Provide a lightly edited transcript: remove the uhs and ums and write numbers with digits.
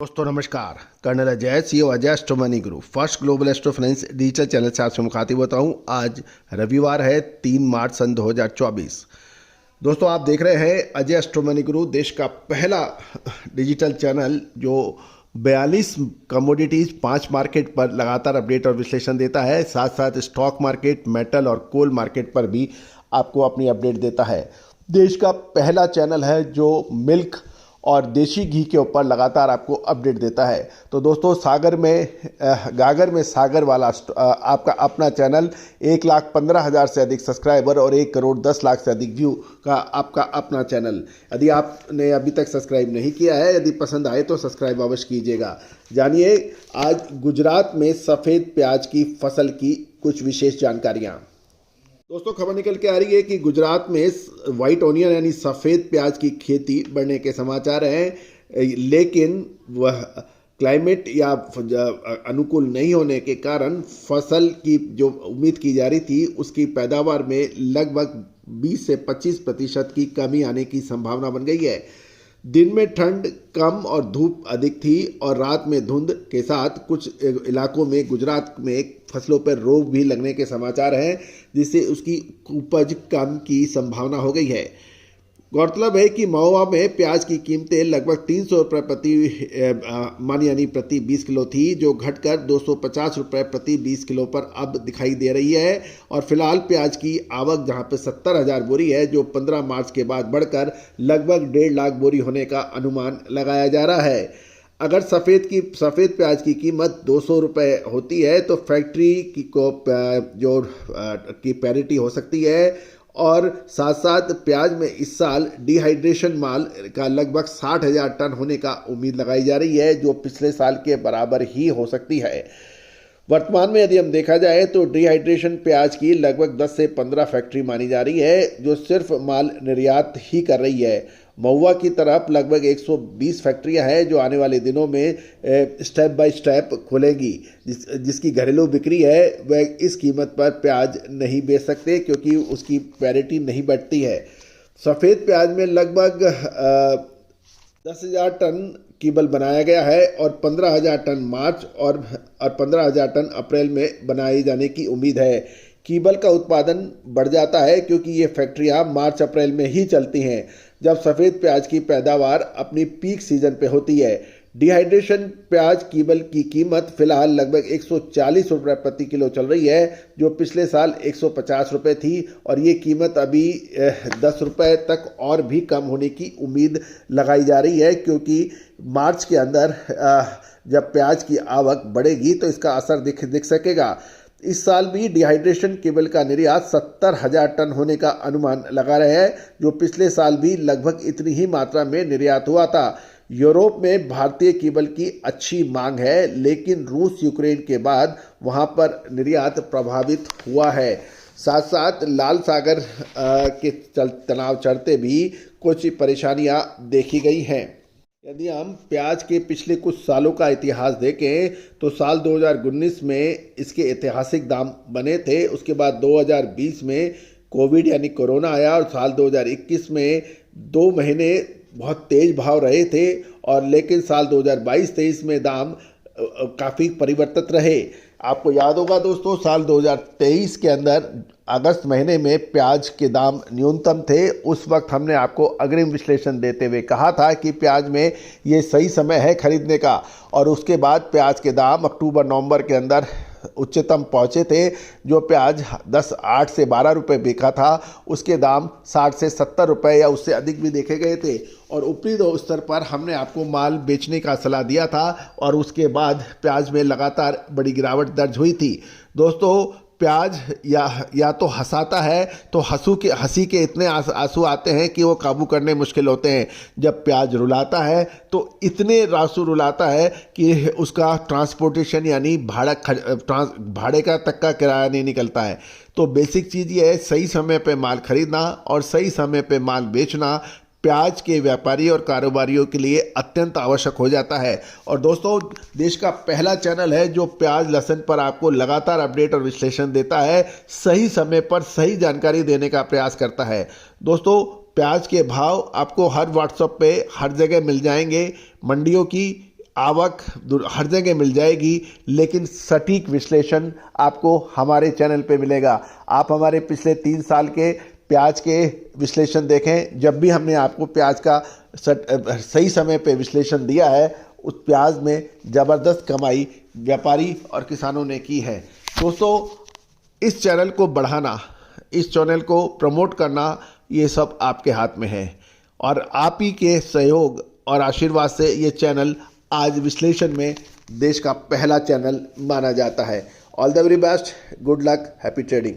दोस्तों नमस्कार। Colonel Ajay CEO Ajay astro money group first global astro finance digital channel से आपसे मुखातिब होता हूं। आज रविवार है 3 मार्च सन 2024। दोस्तों आप देख रहे हैं अजय एस्ट्रो मनी ग्रुप, देश का पहला डिजिटल चैनल जो 42 कमोडिटीज़ 5 मार्केट पर लगातार अपडेट और विश्लेषण देता है। साथ साथ स्टॉक मार्केट, मेटल और कोल मार्केट पर भी आपको अपनी अपडेट देता है। देश का पहला चैनल है जो मिल्क और देशी घी के ऊपर लगातार आपको अपडेट देता है। तो दोस्तों गागर में सागर वाला आपका अपना चैनल 1,15,000 से अधिक सब्सक्राइबर और 1,10,00,000 से अधिक व्यू का आपका अपना चैनल। यदि आपने अभी तक सब्सक्राइब नहीं किया है, यदि पसंद आए तो सब्सक्राइब अवश्य कीजिएगा। जानिए आज गुजरात में सफ़ेद प्याज की फसल की कुछ विशेष जानकारियाँ। दोस्तों खबर निकल के आ रही है कि गुजरात में वाइट ऑनियन यानी सफ़ेद प्याज की खेती बढ़ने के समाचार हैं, लेकिन वह क्लाइमेट या अनुकूल नहीं होने के कारण फसल की जो उम्मीद की जा रही थी उसकी पैदावार में लगभग 20 से 25% की कमी आने की संभावना बन गई है। दिन में ठंड कम और धूप अधिक थी और रात में धुंध के साथ कुछ इलाकों में गुजरात में फसलों पर रोग भी लगने के समाचार हैं, जिससे उसकी उपज कम की संभावना हो गई है। गौरतलब है कि महुआ में प्याज की कीमतें लगभग 300 रुपये प्रति 20 किलो थी, जो घटकर 250 रुपये प्रति 20 किलो पर अब दिखाई दे रही है। और फिलहाल प्याज की आवक जहां पे 70,000 बोरी है, जो 15 मार्च के बाद बढ़कर लगभग 1.5 लाख बोरी होने का अनुमान लगाया जा रहा है। अगर सफ़ेद प्याज की कीमत 200 रुपये होती है तो फैक्ट्री की पैरिटी हो सकती है। और साथ साथ प्याज में इस साल डिहाइड्रेशन माल का लगभग 60,000 टन होने का उम्मीद लगाई जा रही है, जो पिछले साल के बराबर ही हो सकती है। वर्तमान में यदि हम देखा जाए तो डिहाइड्रेशन प्याज की लगभग 10 से 15 फैक्ट्री मानी जा रही है, जो सिर्फ माल निर्यात ही कर रही है। महुआ की तरफ लगभग 120 फैक्ट्रियां हैं जो आने वाले दिनों में स्टेप बाय स्टेप खुलेगी। जिसकी घरेलू बिक्री है वह इस कीमत पर प्याज नहीं बेच सकते, क्योंकि उसकी पैरिटी नहीं बढ़ती है। सफ़ेद प्याज में लगभग 10,000 टन कीबल बनाया गया है और 15,000 टन मार्च और 15,000 टन अप्रैल में बनाए जाने की उम्मीद है। कीबल का उत्पादन बढ़ जाता है क्योंकि ये फैक्ट्रियां मार्च अप्रैल में ही चलती हैं, जब सफ़ेद प्याज की पैदावार अपनी पीक सीजन पे होती है। डिहाइड्रेशन प्याज कीबल की कीमत फिलहाल लगभग 140 रुपये प्रति किलो चल रही है, जो पिछले साल 150 रुपये थी और ये कीमत अभी 10 रुपये तक और भी कम होने की उम्मीद लगाई जा रही है, क्योंकि मार्च के अंदर जब प्याज की आवक बढ़ेगी तो इसका असर दिख सकेगा। इस साल भी डिहाइड्रेशन केबल का निर्यात 70,000 टन होने का अनुमान लगा रहे हैं, जो पिछले साल भी लगभग इतनी ही मात्रा में निर्यात हुआ था। यूरोप में भारतीय केबल की अच्छी मांग है, लेकिन रूस यूक्रेन के बाद वहां पर निर्यात प्रभावित हुआ है। साथ साथ लाल सागर के तनाव चढ़ते भी कुछ परेशानियां देखी गई हैं। यदि हम प्याज के पिछले कुछ सालों का इतिहास देखें तो साल 2019 में इसके ऐतिहासिक दाम बने थे। उसके बाद 2020 में कोविड यानी कोरोना आया और साल 2021 में 2 महीने बहुत तेज भाव रहे थे, और लेकिन साल 2022-23 में दाम काफ़ी परिवर्तित रहे। आपको याद होगा दोस्तों, साल 2023 के अंदर अगस्त महीने में प्याज के दाम न्यूनतम थे। उस वक्त हमने आपको अग्रिम विश्लेषण देते हुए कहा था कि प्याज में ये सही समय है खरीदने का, और उसके बाद प्याज के दाम अक्टूबर-नवंबर के अंदर उच्चतम पहुंचे थे। जो प्याज 8 से 12 रुपये बिका था, उसके दाम 60 से 70 रुपये या उससे अधिक भी देखे गए थे, और ऊपरी स्तर पर हमने आपको माल बेचने का सलाह दिया था, और उसके बाद प्याज में लगातार बड़ी गिरावट दर्ज हुई थी। दोस्तों प्याज या तो हंसाता है तो हंसी के इतने आंसू आते हैं कि वो काबू करने मुश्किल होते हैं। जब प्याज रुलाता है तो इतने आंसू रुलाता है कि उसका ट्रांसपोर्टेशन यानी भाड़े का तक का किराया नहीं निकलता है। तो बेसिक चीज़ ये है, सही समय पे माल खरीदना और सही समय पे माल बेचना प्याज के व्यापारी और कारोबारियों के लिए अत्यंत आवश्यक हो जाता है। और दोस्तों देश का पहला चैनल है जो प्याज लहसुन पर आपको लगातार अपडेट और विश्लेषण देता है, सही समय पर सही जानकारी देने का प्रयास करता है। दोस्तों प्याज के भाव आपको हर व्हाट्सएप पे हर जगह मिल जाएंगे। मंडियों की आवक हर जगह मिल जाएगी, लेकिन सटीक विश्लेषण आपको हमारे चैनल पे मिलेगा। आप हमारे पिछले 3 साल के प्याज के विश्लेषण देखें, जब भी हमने आपको प्याज का सही समय पे विश्लेषण दिया है, उस प्याज में ज़बरदस्त कमाई व्यापारी और किसानों ने की है। दोस्तों, इस चैनल को बढ़ाना, इस चैनल को प्रमोट करना, ये सब आपके हाथ में है और आप ही के सहयोग और आशीर्वाद से ये चैनल आज विश्लेषण में देश का पहला चैनल माना जाता है। All the very best, good luck, happy trading.